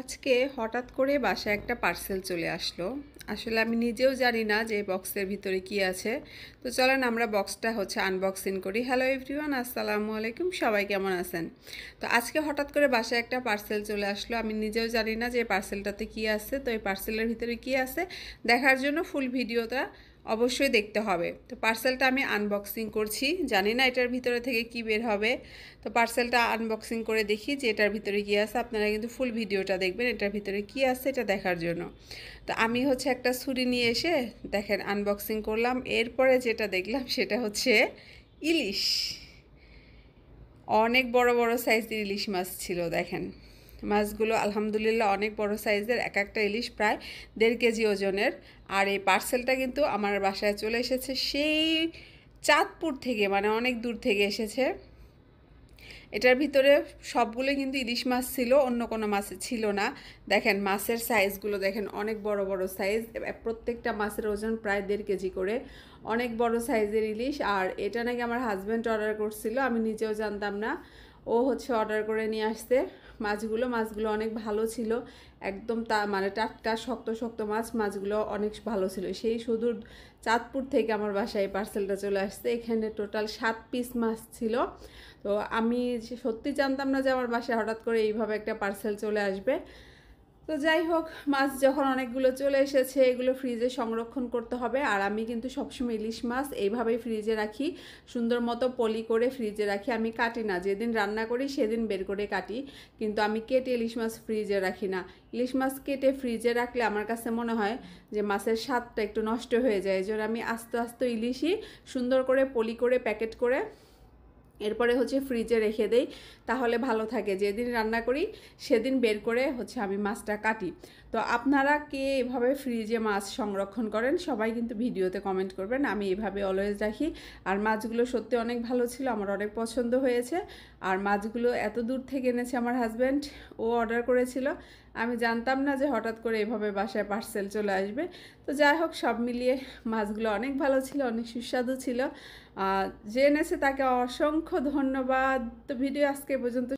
আজকে হঠাৎ করে বাসায় একটা পার্সেল চলে আসলো। আসলে আমি নিজেও জানি না যে বক্সের ভিতরে কি আছে। তো চলেন আমরা বক্সটা আনবক্সিং করি। হ্যালো এভরিওয়ান, আসসালামু আলাইকুম, সবাই কেমন আছেন? তো আজকে হঠাৎ করে বাসায় একটা পার্সেল চলে আসলো। আমি নিজেও জানি না যে পার্সেলটাতে কি আছে। তো এই পার্সেলের ভিতরে কি আছে দেখার জন্য ফুল ভিডিওটা অবশ্যই দেখতে হবে। তো পার্সেলটা আমি আনবক্সিং করছি, জানি না এটার ভিতরে থেকে কি বের হবে। তো পার্সেলটা আনবক্সিং করে দেখি যে এটার ভিতরে কি আছে। আপনারা কিন্তু ফুল ভিডিওটা দেখবেন এটার ভিতরে কি আছে এটা দেখার জন্য। তো আমি একটা ছুরি নিয়ে এসে দেখেন আনবক্সিং করলাম। এরপরে যেটা দেখলাম সেটা হচ্ছে ইলিশ। অনেক বড় বড় সাইজের ইলিশ মাছ ছিল। দেখেন মাছগুলো আলহামদুলিল্লাহ অনেক বড় সাইজের, একটা ইলিশ প্রায় 1.5 কেজি ওজনের। আর এই পার্সেলটা কিন্তু আমার বাসায় চলে এসেছে সেই চাঁদপুর থেকে, মানে অনেক দূর থেকে এসেছে। এটার ভিতরে সবগুলো কিন্তু ইলিশ মাছ ছিল, অন্য কোনো মাছ ছিল না। দেখেন মাছের সাইজগুলো দেখেন, অনেক বড় বড় সাইজ। প্রত্যেকটা মাছের ওজন প্রায় 1.5 কেজি করে, অনেক বড় সাইজের ইলিশ। আর এটা নাকি আমার হাজব্যান্ড অর্ডার করছিল, আমি নিজেও জানতাম না। ও অর্ডার করে নিয়ে আসতে মাছগুলো অনেক ভালো ছিল, একদম মানে টাটকা শক্ত শক্ত মাছগুলো অনেক ভালো ছিল। সেই শুধু চাঁদপুর থেকে আমার বাসায় পার্সেলটা চলে আসছে। এখানে টোটাল 7 পিস মাছ ছিল। তো আমি সত্যি জানতাম না যে আমার বাসায় হঠাৎ করে এইভাবে একটা পার্সেল চলে আসবে। তো যাই হোক, মাছ যখন অনেকগুলো চলে এসেছে, এগুলো ফ্রিজে সংরক্ষণ করতে হবে। আর আমি কিন্তু সবসময় ইলিশ মাছ এইভাবেই ফ্রিজে রাখি, সুন্দর মতো পলি করে ফ্রিজে রাখি। আমি কাটি না, যেদিন রান্না করি সেদিন বের করে কাটি, কিন্তু আমি কেটে ইলিশ মাছ ফ্রিজে রাখি না। ইলিশ মাছ কেটে ফ্রিজে রাখলে আমার কাছে মনে হয় যে মাছের স্বাদটা একটু নষ্ট হয়ে যায়। এই জন্য আমি আস্তে আস্তে ইলিশই সুন্দর করে পলি করে প্যাকেট করে এরপরে ফ্রিজে রেখে দেই, তাহলে ভালো থাকে। যেদিন রান্না করি সেদিন বের করে আমি মাছটা কাটি। তো আপনারা কে এভাবে ফ্রিজে মাছ সংরক্ষণ করেন সবাই কিন্তু ভিডিওতে কমেন্ট করবেন। আমি এভাবে অলওয়েজ রাখি। আর মাছগুলো সত্যি অনেক ভালো ছিল, আমার অনেক পছন্দ হয়েছে। আর মাছগুলো এত দূর থেকে এনেছে আমার হাজব্যান্ড, ও অর্ডার করেছিল। আমি জানতাম না যে হঠাৎ করে এভাবে বাসায় পার্সেল চলে আসবে। তো যাই হোক, সব মিলিয়ে মাছগুলো অনেক ভালো ছিল, অনেক সুস্বাদু ছিল। যে এনেছে তাকে অসংখ্য ধন্যবাদ। তো ভিডিও আজকে পর্যন্ত।